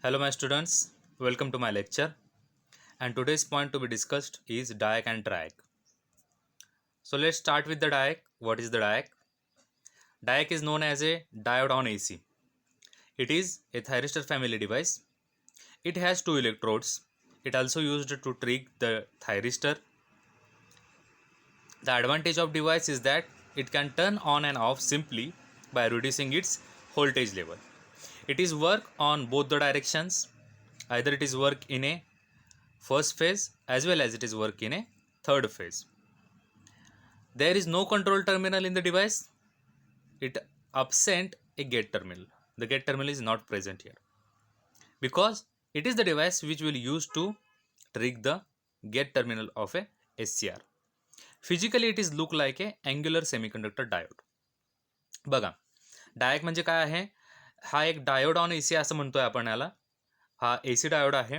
Hello my students, welcome to my lecture, and today's point to be discussed is diac and triac. So let's start with the diac. What is the diac? Diac is known as a diode on AC. It is a thyristor family device. It has two electrodes. It also used to trigger the thyristor. The advantage of device is that it can turn on and off simply by reducing its voltage level. It is work on both the directions. Either it is work in a first phase as well as it is work in a third phase. There is no control terminal in the device. It absent a gate terminal. The gate terminal is not present here because it is the device which will use to trigger the gate terminal of a SCR. Physically it is look like a angular semiconductor diode. बघा डायक म्हणजे काय आहे? हा एक diode on AC असं म्हणतोय आपण याला. हा एसी डायोड आहे.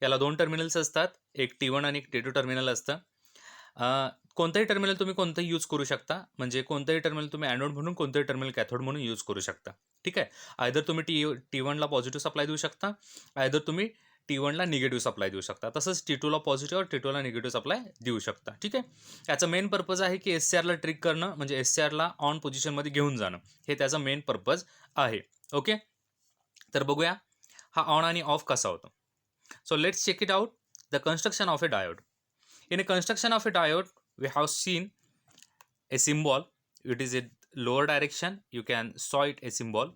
याला दोन टर्मिनल्स असतात, एक T1 आणि एक T2 टर्मिनल असतं. कोणतंही टर्मिनल तुम्ही कोणतंही यूज करू शकता, म्हणजे कोणतंही टर्मिनल तुम्ही ॲनोड म्हणून कोणतंही टर्मिनल कॅथोड म्हणून यूज करू शकता. ठीक आहे. आयदर तुम्ही T1ला पॉझिटिव्ह सप्लाय देऊ शकता, आयदर तुम्ही T1ला निगेटिव्ह सप्लाय देऊ शकता, तसंच T2ला पॉझिटिव्ह और T2ला निगेटिव्ह सप्लाय देऊ शकता. ठीक आहे. याचा मेन पर्पज आहे की SCRला ट्रिक करणं, म्हणजे SCRला ऑन पोझिशनमध्ये घेऊन जाणं, हे त्याचा मेन पर्पज आहे. ओके, तर बघूया हा ऑन आणि ऑफ कसा होतो. So let's check it out, the construction of a diode. In a construction of a diode, we have seen a symbol. It is a lower direction. You can saw it a symbol.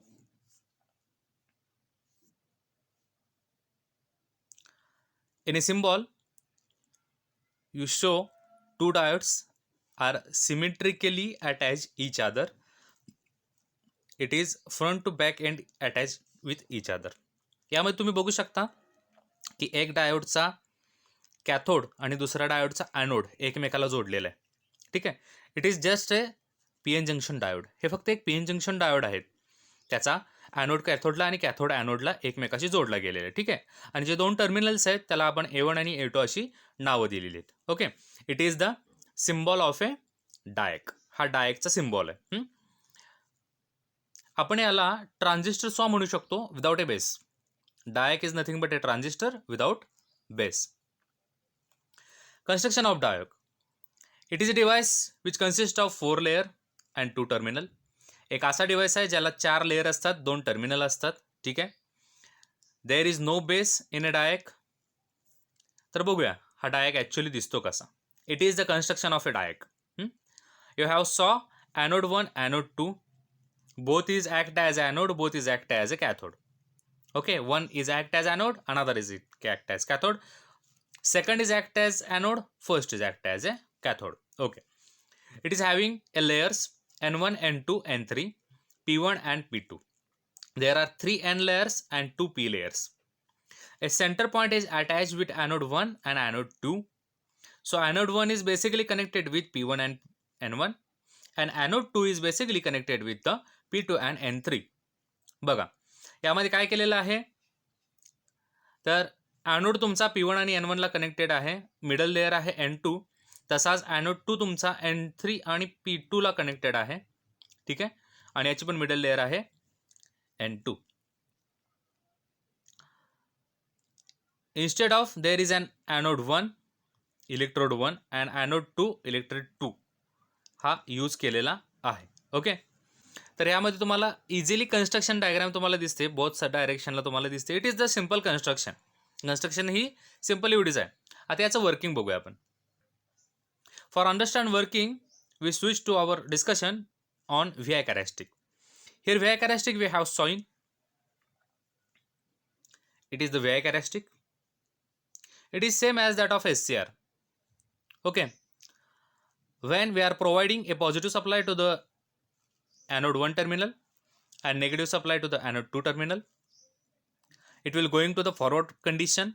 In a symbol, you show two diodes are symmetrically attached each other. It is front to back end attached with each other. यामध्ये तुम्ही बघू शकता की एक डायोडचा cathode आणि दुसऱ्या डायोडचा anode एकमेकाला जोडलेला आहे. ठीक आहे. It is just a PN junction diode. हे फक्त एक PN जंक्शन डायोड आहे. त्याचा ॲनोड कॅथोडला आणि कॅथोड ॲनोडला एकमेकाशी जोडला गेलेला आहे. ठीक आहे. आणि जे दोन टर्मिनल्स आहेत त्याला आपण A1 आणि A2 अशी नावं दिलेली आहेत. Okay, it is the symbol of a diac. हा डायकचा सिम्बॉल आहे. आपण याला ट्रान्झिस्टर सॉ म्हणू शकतो without A base. डायक is nothing but A transistor without base. Construction of diode. It is a device which consists of 4 layer and 2 terminal. एक असा डिव्हाइस आहे ज्याला 4 लेअर असतात, 2 टर्मिनल असतात. ठीक आहे. There is no base in a diac. तर बघूया हा डायक ॲक्च्युअली दिसतो कसा. It is the construction of a diac. You have saw anode 1, anode 2. Both is act as anode, both is act as a cathode. Okay, one is act as anode, another is act as cathode. Second is act as anode, first is act as a cathode. Okay, it is having a layers N1, N2, N3, P1 and P2. There are 3 N layers and 2 P layers. A center point is attached with anode 1 and anode 2. So anode 1 is basically connected with P1 and N1 and anode 2 is basically connected with the P2 and N3. बघा यामध्ये काय केलेलं आहे, तर anode तुमचा P1 आणि N1 ला connected आहे. मिडल लेअर आहे N2. तसाच ॲनोड 2 तुमचा N3 आणि P2 ला कनेक्टेड आहे. ठीक आहे. आणि याची पण मिडल लेअर आहे N2. Instead of there is an anode 1 electrode 1 and anode 2 electrode 2 हा यूज केलेला आहे. ओके, तर यामध्ये तुम्हाला इझिली कन्स्ट्रक्शन डायग्राम तुम्हाला दिसते, बोथ डायरेक्शनला तुम्हाला दिसते. It is the simple construction. Construction ही सिम्पल एवढीच आहे. आता याचं वर्किंग बघूया आपण. For understand working we switch to our discussion on VI characteristic. Here VI characteristic we have sine. It is the VI characteristic. It is same as that of SCR. Okay, when we are providing a positive supply to the anode 1 terminal and negative supply to the anode 2 terminal, it will going to the forward condition.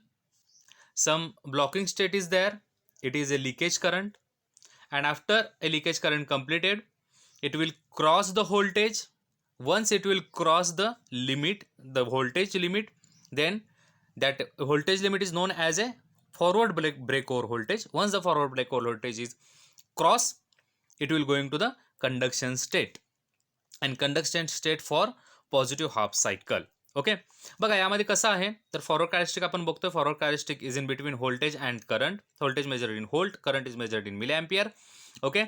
Some blocking state is there. It is a leakage current, and after a leakage current completed, it will cross the voltage. Once it will cross the limit, the voltage limit, then that voltage limit is known as a forward breakover voltage. Once the forward breakover voltage is crossed, it will going to the conduction state, and conduction state for positive half cycle. Okay. बघा यामध्ये कसं आहे, तर forward characteristic आपण बघतोय. Forward characteristic is in between voltage and current. Voltage measured in volt, current is measured in milli ampere. Okay.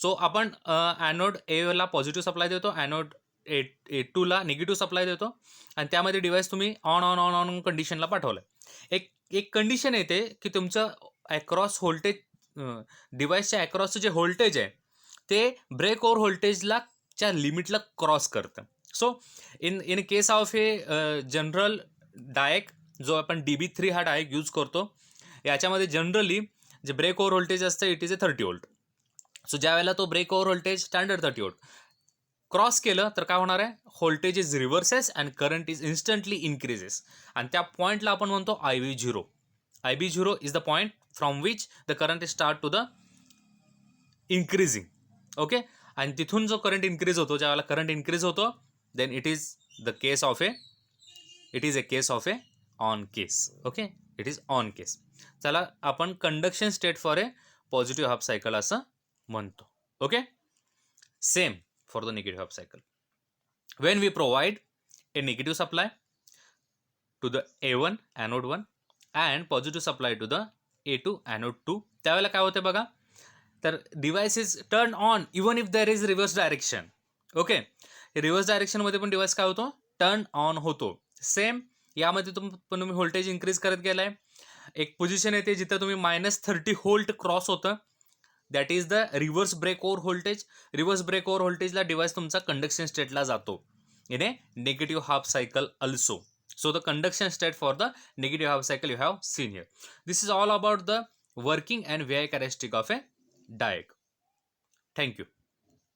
So आपण anode एला positive supply देतो, ॲनोड A2 ला निगेटिव्ह सप्लाय देतो आणि त्यामध्ये डिव्हाइस तुम्ही ऑन ऑन ऑन ऑन कंडिशनला पाठवलं. एक एक कंडिशन येते की तुमचं अक्रॉस व्होल्टेज, डिव्हाइसच्या अक्रॉसचं जे व्होल्टेज आहे ते ब्रेक ओव्हर व्होल्टेजला च्या लिमिटला क्रॉस करतं. So in case of a general diac, जो आपण DB3 हा डायक यूज करतो, याच्यामध्ये जनरली जे ब्रेक ओव्हर व्होल्टेज असतं it is a 30 volt. So ज्या वेळेला तो break over voltage standard 30 volt cross केलं तर काय होणार आहे, voltage is reverses and current is instantly increases. आणि त्या पॉईंटला आपण म्हणतो IB0. IB0 is the point from which the current is start to the increasing. Okay. आणि तिथून जो करंट इन्क्रीज होतो, ज्यावेळेला करंट इन्क्रीज होतो, then it is the case of a case of a on case. Okay. It is on case. त्याला आपण conduction state for a positive half cycle असं म्हणतो. Okay. Same for the negative half cycle. When we provide a negative supply to the A1 anode 1 and positive supply to the A2 anode 2, त्यावेळेला काय होते बघा, तर device is turn on even if there is reverse direction. Okay. Reverse डायरेक्शनमध्ये पण device काय होतो, turn on होतो. सेम यामध्ये तुम्ही व्होल्टेज इन्क्रीज करत गेलाय. एक पोझिशन येते जिथं तुम्ही -30 व्होल्ट क्रॉस होतं, that is the reverse break over voltage. Reverse break over व्होल्टेजला डिव्हाइस तुमचा कंडक्शन स्टेटला जातो in a negative half cycle also. So the conduction state for the negative half cycle you have seen here. This is all about the working and VI characteristic of a diode. Thank you.